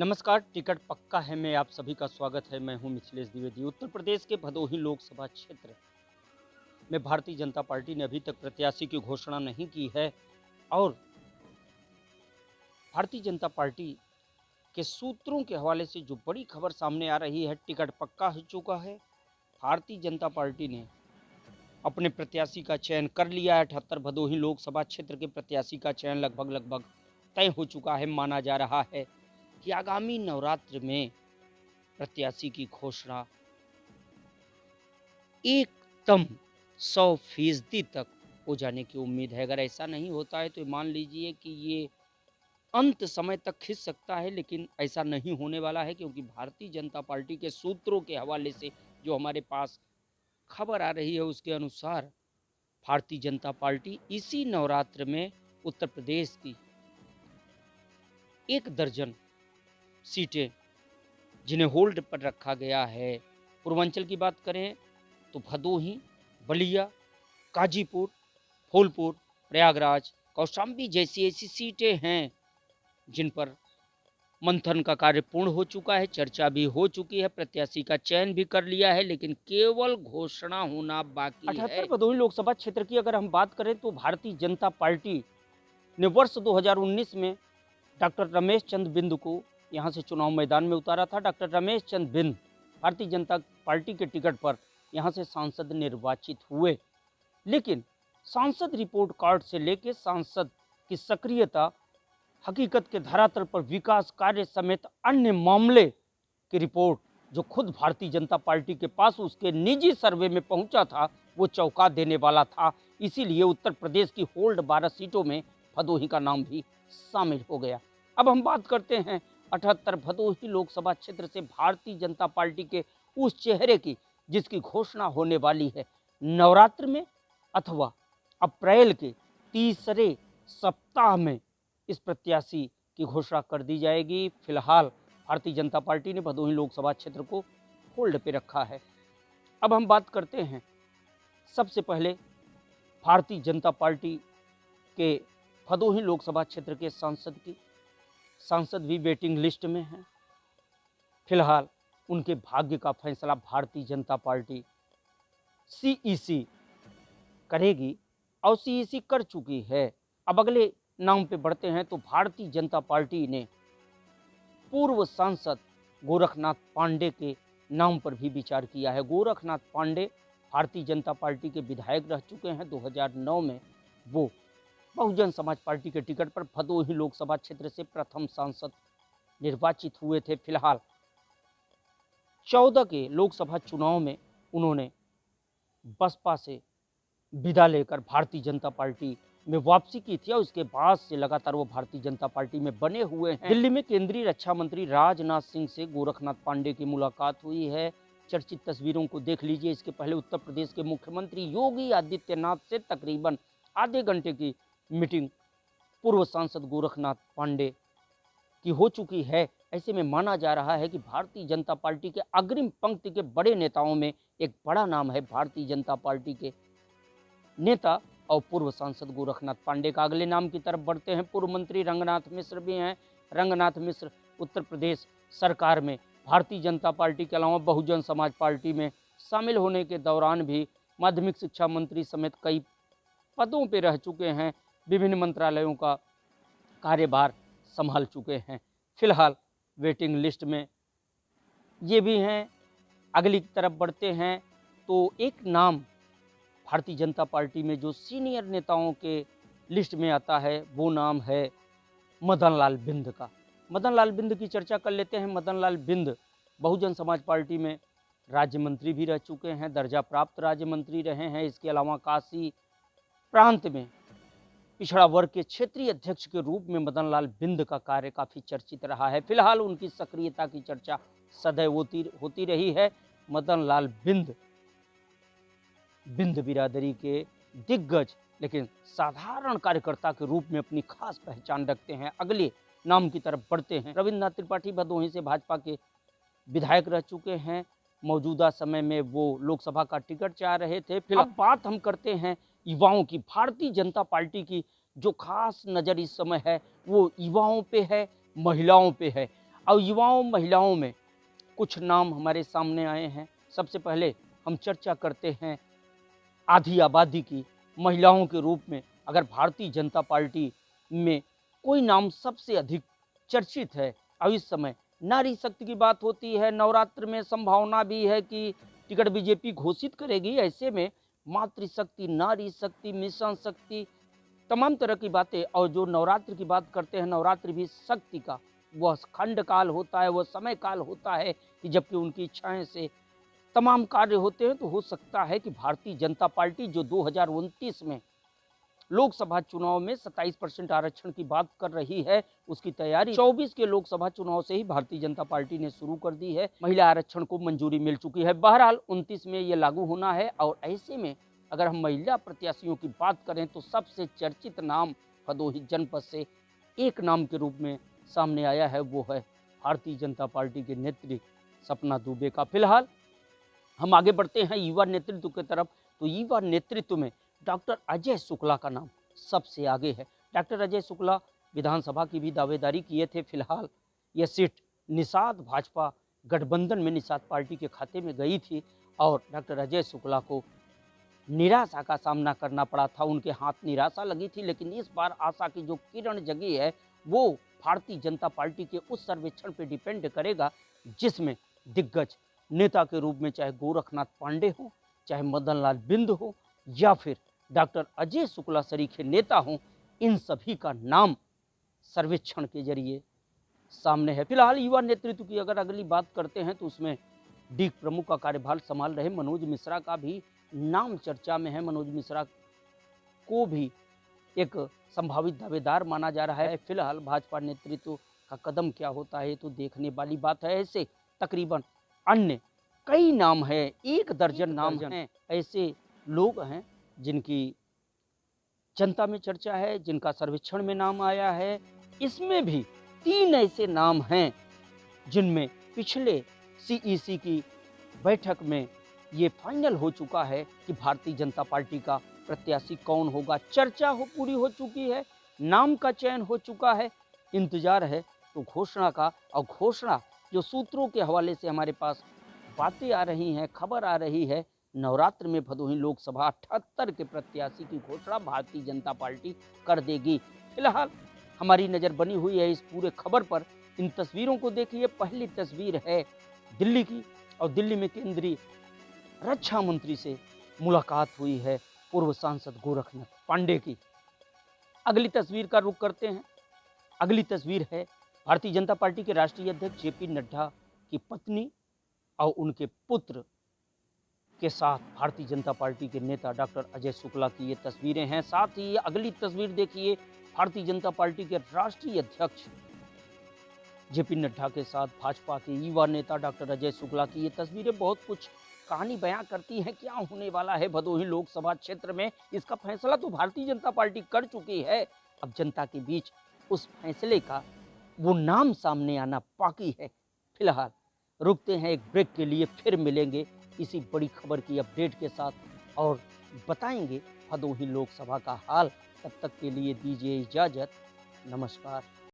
नमस्कार। टिकट पक्का है में आप सभी का स्वागत है। मैं हूं मिथिलेश द्विवेदी। उत्तर प्रदेश के भदोही लोकसभा क्षेत्र में भारतीय जनता पार्टी ने अभी तक प्रत्याशी की घोषणा नहीं की है और भारतीय जनता पार्टी के सूत्रों के हवाले से जो बड़ी खबर सामने आ रही है, टिकट पक्का हो चुका है। भारतीय जनता पार्टी ने अपने प्रत्याशी का चयन कर लिया है। 78 भदोही लोकसभा क्षेत्र के प्रत्याशी का चयन लगभग तय हो चुका है। माना जा रहा है कि आगामी नवरात्र में प्रत्याशी की घोषणा एकदम 100% तक हो जाने की उम्मीद है। अगर ऐसा नहीं होता है तो मान लीजिए कि ये अंत समय तक खिंच सकता है, लेकिन ऐसा नहीं होने वाला है, क्योंकि भारतीय जनता पार्टी के सूत्रों के हवाले से जो हमारे पास खबर आ रही है उसके अनुसार भारतीय जनता पार्टी इसी नवरात्र में उत्तर प्रदेश की 1 दर्जन सीटें जिन्हें होल्ड पर रखा गया है। पूर्वांचल की बात करें तो भदोही, बलिया, काजीपुर, फूलपुर, प्रयागराज, कौशाम्बी जैसी ऐसी सीटें हैं जिन पर मंथन का कार्य पूर्ण हो चुका है, चर्चा भी हो चुकी है, प्रत्याशी का चयन भी कर लिया है, लेकिन केवल घोषणा होना बाकी है। 78 भदोही लोकसभा क्षेत्र की अगर हम बात करें तो भारतीय जनता पार्टी ने वर्ष 2019 में डॉक्टर रमेश चंद्र बिंद को यहाँ से चुनाव मैदान में उतारा था। डॉक्टर रमेश चंद्र बिंद भारतीय जनता पार्टी के टिकट पर यहाँ से सांसद निर्वाचित हुए, लेकिन सांसद रिपोर्ट कार्ड से लेकर सांसद की सक्रियता, हकीकत के धरातल पर विकास कार्य समेत अन्य मामले की रिपोर्ट जो खुद भारतीय जनता पार्टी के पास उसके निजी सर्वे में पहुंचा था, वो चौंका देने वाला था। इसीलिए उत्तर प्रदेश की होल्ड 12 सीटों में भदोही का नाम भी शामिल हो गया। अब हम बात करते हैं 78 भदोही लोकसभा क्षेत्र से भारतीय जनता पार्टी के उस चेहरे की जिसकी घोषणा होने वाली है नवरात्र में अथवा अप्रैल के तीसरे सप्ताह में। इस प्रत्याशी की घोषणा कर दी जाएगी। फिलहाल भारतीय जनता पार्टी ने भदोही लोकसभा क्षेत्र को होल्ड पे रखा है। अब हम बात करते हैं सबसे पहले भारतीय जनता पार्टी के भदोही लोकसभा क्षेत्र के सांसद की। सांसद भी वेटिंग लिस्ट में हैं। फिलहाल उनके भाग्य का फैसला भारतीय जनता पार्टी सीईसी करेगी और सीईसी कर चुकी है। अब अगले नाम पे बढ़ते हैं तो भारतीय जनता पार्टी ने पूर्व सांसद गोरखनाथ पांडे के नाम पर भी विचार किया है। गोरखनाथ पांडे भारतीय जनता पार्टी के विधायक रह चुके हैं। 2009 में वो बहुजन समाज पार्टी के टिकट पर भदोही लोकसभा क्षेत्र से प्रथम सांसद निर्वाचित हुए थे। फिलहाल 14 के लोकसभा चुनाव में उन्होंने बसपा से विदा लेकर भारतीय जनता पार्टी में वापसी की थी और उसके बाद से लगातार वो भारतीय जनता पार्टी में बने हुए हैं। दिल्ली में केंद्रीय रक्षा मंत्री राजनाथ सिंह से गोरखनाथ पांडे की मुलाकात हुई है। चर्चित तस्वीरों को देख लीजिए। इसके पहले उत्तर प्रदेश के मुख्यमंत्री योगी आदित्यनाथ से तकरीबन आधे घंटे की मीटिंग पूर्व सांसद गोरखनाथ पांडे की हो चुकी है। ऐसे में माना जा रहा है कि भारतीय जनता पार्टी के अग्रिम पंक्ति के बड़े नेताओं में एक बड़ा नाम है भारतीय जनता पार्टी के नेता और पूर्व सांसद गोरखनाथ पांडे का। अगले नाम की तरफ बढ़ते हैं। पूर्व मंत्री रंगनाथ मिश्र भी हैं। रंगनाथ मिश्र उत्तर प्रदेश सरकार में भारतीय जनता पार्टी के अलावा बहुजन समाज पार्टी में शामिल होने के दौरान भी माध्यमिक शिक्षा मंत्री समेत कई पदों पर रह चुके हैं। विभिन्न मंत्रालयों का कार्यभार संभाल चुके हैं। फिलहाल वेटिंग लिस्ट में ये भी हैं। अगली तरफ बढ़ते हैं तो एक नाम भारतीय जनता पार्टी में जो सीनियर नेताओं के लिस्ट में आता है वो नाम है मदन लाल बिंद का। मदन लाल बिंद की चर्चा कर लेते हैं। मदन लाल बिंद बहुजन समाज पार्टी में राज्य मंत्री भी रह चुके हैं, दर्जा प्राप्त राज्य मंत्री रहे हैं। इसके अलावा काशी प्रांत में पिछड़ा वर्ग के क्षेत्रीय अध्यक्ष के रूप में मदन लाल बिंद का कार्य काफ़ी चर्चित रहा है। फिलहाल उनकी सक्रियता की चर्चा सदैव होती रही है। मदन लाल बिंद बिरादरी के दिग्गज लेकिन साधारण कार्यकर्ता के रूप में अपनी खास पहचान रखते हैं। अगले नाम की तरफ बढ़ते हैं। रविन्द्रनाथ त्रिपाठी भदोही से भाजपा के विधायक रह चुके हैं। मौजूदा समय में वो लोकसभा का टिकट चाह रहे थे। फिर अब बात हम करते हैं युवाओं की। भारतीय जनता पार्टी की जो खास नज़र इस समय है वो युवाओं पे है, महिलाओं पे है। और युवाओं महिलाओं में कुछ नाम हमारे सामने आए हैं। सबसे पहले हम चर्चा करते हैं आधी आबादी की, महिलाओं के रूप में। अगर भारतीय जनता पार्टी में कोई नाम सबसे अधिक चर्चित है और इस समय नारी शक्ति की बात होती है, नवरात्र में संभावना भी है कि टिकट बीजेपी घोषित करेगी। ऐसे में मातृशक्ति, नारी शक्ति, मिशन शक्ति, तमाम तरह की बातें। और जो नवरात्र की बात करते हैं, नवरात्र भी शक्ति का वह खंड काल होता है, वह समय काल होता है कि जबकि उनकी इच्छाएं से तमाम कार्य होते हैं। तो हो सकता है कि भारतीय जनता पार्टी जो 2029 में लोकसभा चुनाव में 27% आरक्षण की बात कर रही है, उसकी तैयारी 24 के लोकसभा चुनाव से ही भारतीय जनता पार्टी ने शुरू कर दी है। महिला आरक्षण को मंजूरी मिल चुकी है। बहरहाल 29 में ये लागू होना है। और ऐसे में अगर हम महिला प्रत्याशियों की बात करें तो सबसे चर्चित नाम भदोही जनपद से एक नाम के रूप में सामने आया है, वो है भारतीय जनता पार्टी के नेत्री सपना दुबे का। फिलहाल हम आगे बढ़ते हैं युवा नेतृत्व की तरफ। तो युवा नेतृत्व में डॉक्टर अजय शुक्ला का नाम सबसे आगे है। डॉक्टर अजय शुक्ला विधानसभा की भी दावेदारी किए थे। फिलहाल यह सीट निषाद भाजपा गठबंधन में निषाद पार्टी के खाते में गई थी और डॉक्टर अजय शुक्ला को निराशा का सामना करना पड़ा था। उनके हाथ निराशा लगी थी, लेकिन इस बार आशा की जो किरण जगी है वो भारतीय जनता पार्टी के उस सर्वेक्षण पर डिपेंड करेगा जिसमें दिग्गज नेता के रूप में चाहे गोरखनाथ पांडे हो, चाहे मदन लाल बिंद हो, या फिर डॉक्टर अजय शुक्ला सरीखे नेता हों, इन सभी का नाम सर्वेक्षण के जरिए सामने है। फिलहाल युवा नेतृत्व की अगर अगली बात करते हैं तो उसमें डीग प्रमुख का कार्यभार संभाल रहे मनोज मिश्रा का भी नाम चर्चा में है। मनोज मिश्रा को भी एक संभावित दावेदार माना जा रहा है। फिलहाल भाजपा नेतृत्व का कदम क्या होता है तो देखने वाली बात है। ऐसे तकरीबन अन्य कई नाम है, 1 दर्जन नाम हैं, ऐसे लोग हैं जिनकी जनता में चर्चा है, जिनका सर्वेक्षण में नाम आया है। इसमें भी 3 ऐसे नाम हैं जिनमें पिछले सीईसी की बैठक में ये फाइनल हो चुका है कि भारतीय जनता पार्टी का प्रत्याशी कौन होगा। चर्चा पूरी हो चुकी है, नाम का चयन हो चुका है, इंतजार है तो घोषणा का। और घोषणा जो सूत्रों के हवाले से हमारे पास बातें आ रही हैं, खबर आ रही है, नवरात्र में भदोही लोकसभा 78 के प्रत्याशी की घोषणा भारतीय जनता पार्टी कर देगी। फिलहाल हमारी नज़र बनी हुई है इस पूरे खबर पर। इन तस्वीरों को देखिए। पहली तस्वीर है दिल्ली की और दिल्ली में केंद्रीय रक्षा मंत्री से मुलाकात हुई है पूर्व सांसद गोरखनाथ पांडे की। अगली तस्वीर का रुख करते हैं। अगली तस्वीर है भारतीय जनता पार्टी के राष्ट्रीय अध्यक्ष जेपी नड्डा की पत्नी और उनके पुत्र के साथ भारतीय जनता पार्टी के नेता डॉक्टर अजय शुक्ला की ये तस्वीरें हैं। साथ ही अगली तस्वीर देखिए भारतीय जनता पार्टी के राष्ट्रीय अध्यक्ष जेपी नड्डा के साथ भाजपा के युवा नेता डॉक्टर अजय शुक्ला की ये तस्वीरें बहुत कुछ कहानी बयां करती हैं। क्या होने वाला है भदोही लोकसभा क्षेत्र में, इसका फैसला तो भारतीय जनता पार्टी कर चुकी है। अब जनता के बीच उस फैसले का वो नाम सामने आना बाकी है। फिलहाल रुकते हैं एक ब्रेक के लिए, फिर मिलेंगे इसी बड़ी खबर की अपडेट के साथ और बताएंगे भदोही लोकसभा का हाल। तब तक के लिए दीजिए इजाज़त। नमस्कार।